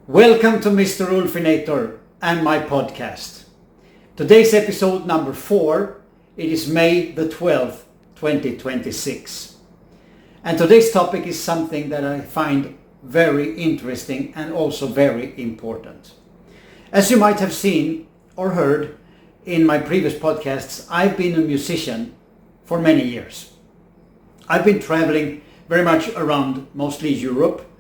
Welcome to Mr. Ulfinator and my podcast. Today's episode number 4. It is May the 12th, 2026. And today's topic is something that I find very interesting and also very important. As you might have seen or heard in my previous podcasts, I've been a musician for many years. I've been traveling very much around mostly Europe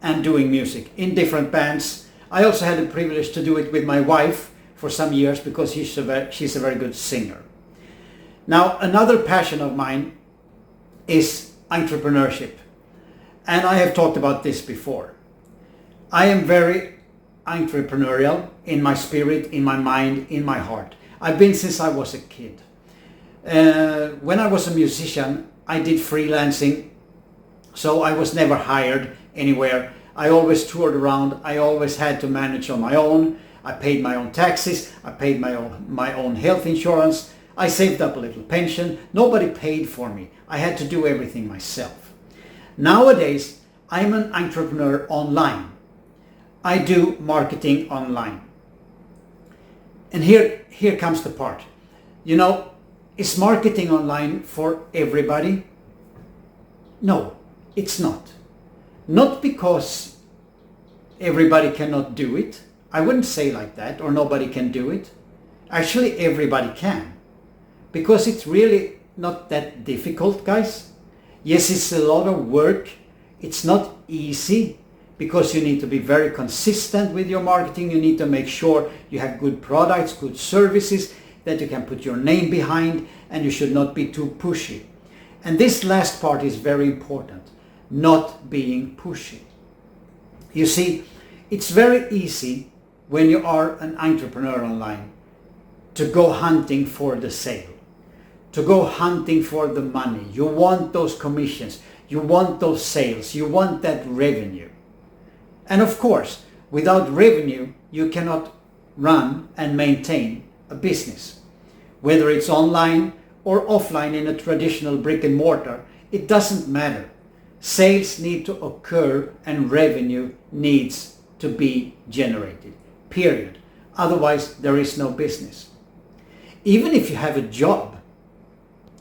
and doing music in different bands. I also had the privilege to do it with my wife for some years because she's a very good singer. Now, another passion of mine is entrepreneurship. And I have talked about this before. I am very entrepreneurial in my spirit, in my mind, in my heart. I've been since I was a kid. When I was a musician, I did freelancing, so I was never hired anywhere. I always toured around. I always had to manage on my own. I paid my own taxes. I paid my own health insurance. I saved up a little pension. Nobody paid for me. I had to do everything myself. Nowadays, I'm an entrepreneur online. I do marketing online. And here comes the part. You know, is marketing online for everybody? No, it's not. Not because everybody cannot do it. I wouldn't say like that, or nobody can do it. Actually, everybody can. Because it's really not that difficult, guys. Yes, it's a lot of work. It's not easy because you need to be very consistent with your marketing. You need to make sure you have good products, good services that you can put your name behind, and you should not be too pushy. And this last part is very important. Not being pushy. You see, it's very easy when you are an entrepreneur online to go hunting for the sale, to go hunting for the money. You want those commissions, you want those sales, you want that revenue. And of course, without revenue, you cannot run and maintain a business. Whether it's online or offline in a traditional brick and mortar, it doesn't matter. Sales need to occur and revenue needs to be generated, period. Otherwise, there is no business. Even if you have a job,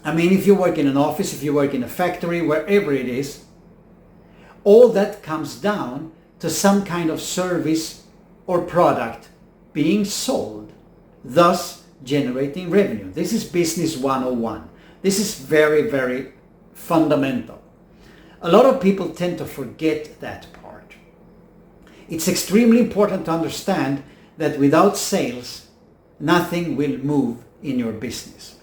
if you work in an office, if you work in a factory, wherever it is, all that comes down to some kind of service or product being sold, thus generating revenue. This is business 101. This is very, very fundamental. A lot of people tend to forget that part. It's extremely important to understand that without sales, nothing will move in your business.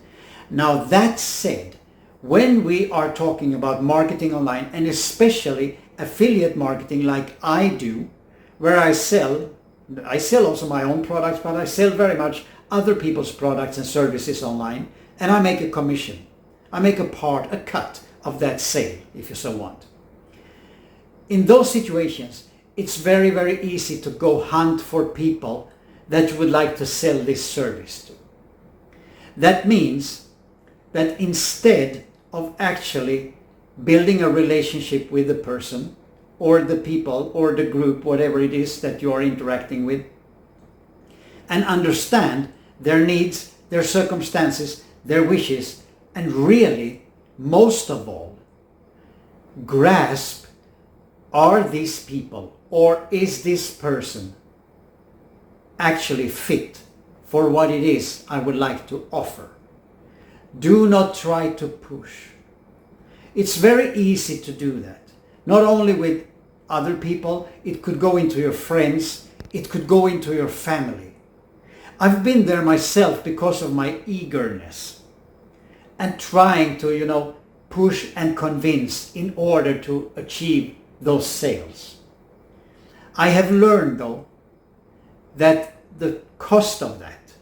Now, that said, when we are talking about marketing online, and especially affiliate marketing like I do, where I sell also my own products, but I sell very much other people's products and services online, and I make a commission. I make a cut of that sale, if you so want. In those situations, it's very, very easy to go hunt for people that you would like to sell this service to. That means that instead of actually building a relationship with the person or the people or the group, whatever it is that you are interacting with, and understand their needs, their circumstances, their wishes, and really, most of all, grasp, are these people or is this person actually fit for what it is I would like to offer? Do not try to push. It's very easy to do that. Not only with other people, it could go into your friends, it could go into your family. I've been there myself because of my eagerness and trying to, push and convince in order to achieve those sales. I have learned, though, that the cost of that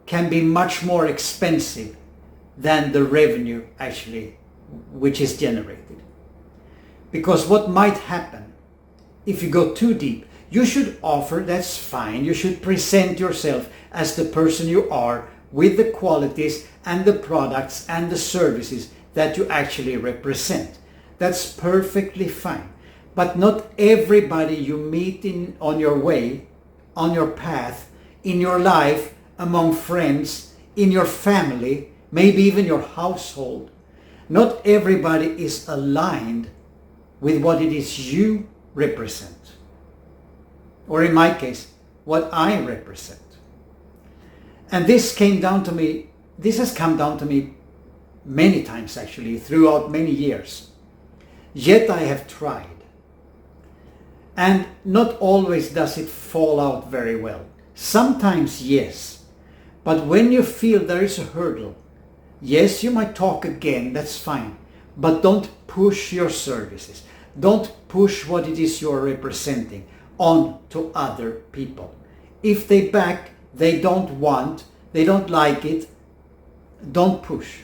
can be much more expensive than the revenue actually which is generated. Because what might happen if you go too deep, you should offer, that's fine, you should present yourself as the person you are with the qualities and the products and the services that you actually represent. That's perfectly fine. But not everybody you meet on your way, on your path, in your life, among friends, in your family, maybe even your household, not everybody is aligned with what it is you represent. Or in my case, what I represent. And this has come down to me many times actually, throughout many years. Yet I have tried. And not always does it fall out very well. Sometimes yes, but when you feel there is a hurdle, yes, you might talk again, that's fine, but don't push your services. Don't push what it is you're representing on to other people. If they back, they don't want, they don't like it, don't push.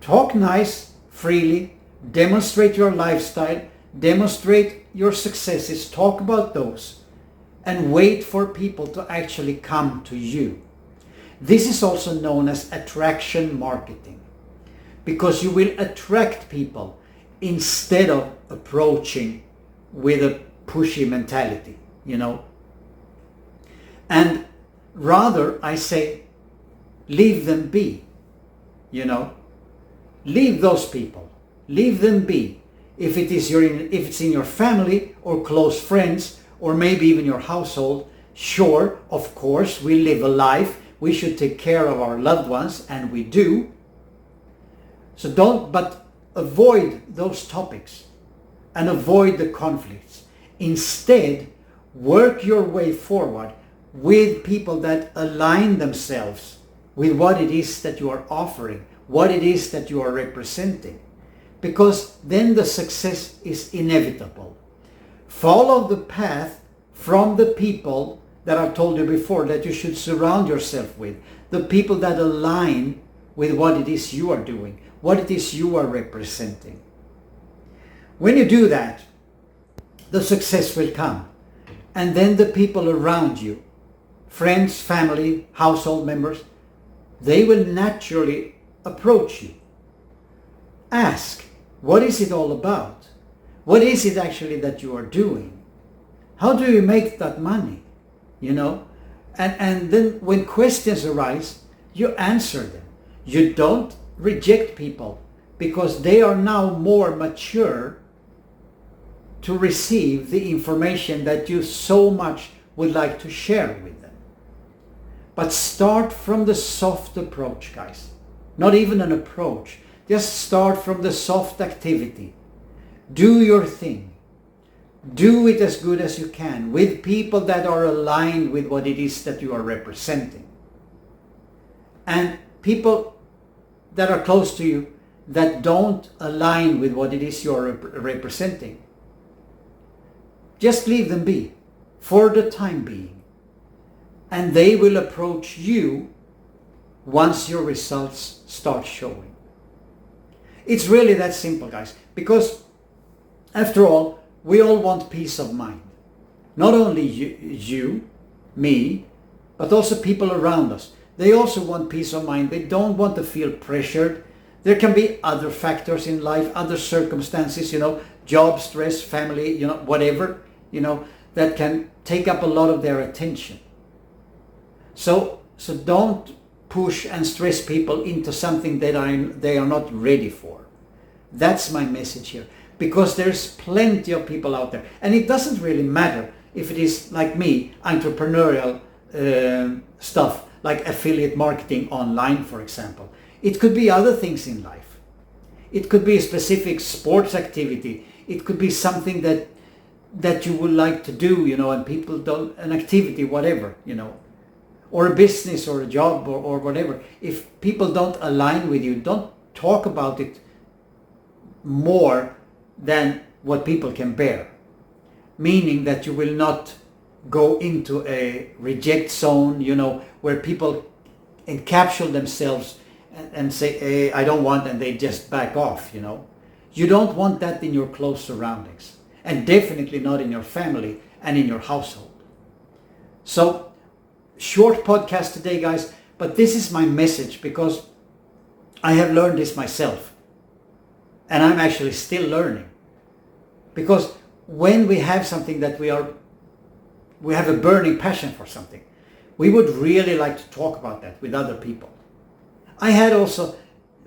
Talk nice, freely, demonstrate your lifestyle, demonstrate your successes, talk about those, and wait for people to actually come to you. This is also known as attraction marketing, because you will attract people instead of approaching with a pushy mentality, And rather, I say, leave them be, Leave those people, leave them be. If it's in your family or close friends, or maybe even your household, sure, of course, we live a life. We should take care of our loved ones, and we do. But avoid those topics and avoid the conflicts. Instead, work your way forward with people that align themselves with what it is that you are offering, what it is that you are representing. Because then the success is inevitable. Follow the path from the people that I've told you before that you should surround yourself with. The people that align with what it is you are doing, what it is you are representing. When you do that, the success will come. And then the people around you, friends, family, household members, they will naturally approach you. Ask, what is it all about? What is it actually that you are doing? How do you make that money? And then when questions arise, you answer them. You don't reject people because they are now more mature to receive the information that you so much would like to share with them. But start from the soft approach, guys. Not even an approach. Just start from the soft activity. Do your thing. Do it as good as you can with people that are aligned with what it is that you are representing. And people that are close to you that don't align with what it is you are representing, just leave them be for the time being. And they will approach you once your results start showing. It's really that simple, guys, because after all, we all want peace of mind. Not only you, me, but also people around us. They also want peace of mind. They don't want to feel pressured. There can be other factors in life, other circumstances, job, stress, family, whatever, that can take up a lot of their attention. So don't push and stress people into something that they are not ready for. That's my message here. Because there's plenty of people out there. And it doesn't really matter if it is, like me, entrepreneurial stuff, like affiliate marketing online, for example. It could be other things in life. It could be a specific sports activity. It could be something that you would like to do, and people don't, an activity, whatever, or a business or a job or whatever. If people don't align with you, don't talk about it more than what people can bear. Meaning that you will not go into a reject zone, where people encapsulate themselves and say, hey, I don't want, and they just back off, You don't want that in your close surroundings, and definitely not in your family and in your household. So, short podcast today, guys, but this is my message because I have learned this myself, and I'm actually still learning. Because when we have something that we have a burning passion for something, we would really like to talk about that with other people. I had also,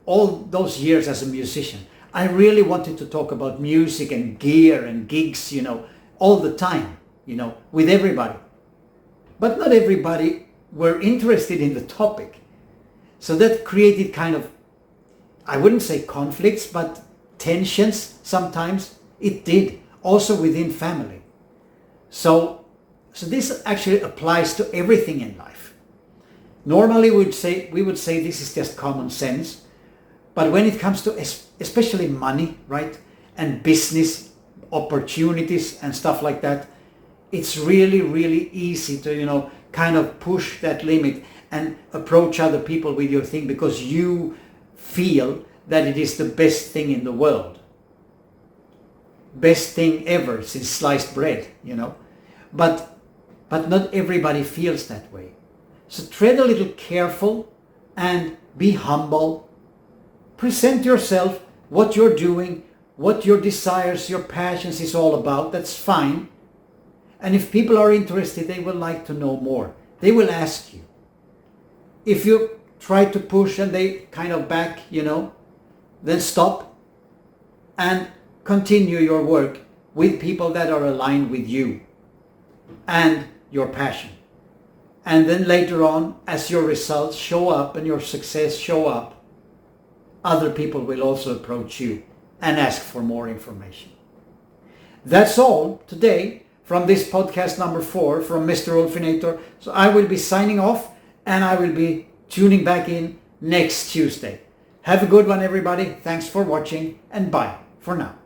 all those years as a musician, I really wanted to talk about music and gear and gigs, all the time, with everybody. But not everybody were interested in the topic. So that created kind of, I wouldn't say conflicts, but tensions sometimes. It did, also within family. So this actually applies to everything in life. Normally we would say this is just common sense, but when it comes to especially money, right, and business opportunities and stuff like that, it's really, really easy to, kind of push that limit and approach other people with your thing because you feel that it is the best thing in the world. Best thing ever since sliced bread, But not everybody feels that way. So tread a little careful and be humble. Present yourself, what you're doing, what your desires, your passions is all about. That's fine. And if people are interested, they will like to know more. They will ask you. If you try to push and they kind of back, then stop and continue your work with people that are aligned with you and your passion. And then later on, as your results show up and your success show up, other people will also approach you and ask for more information. That's all today from this podcast number 4 from Mr. Ulfinator. So I will be signing off and I will be tuning back in next Tuesday. Have a good one, everybody. Thanks for watching and bye for now.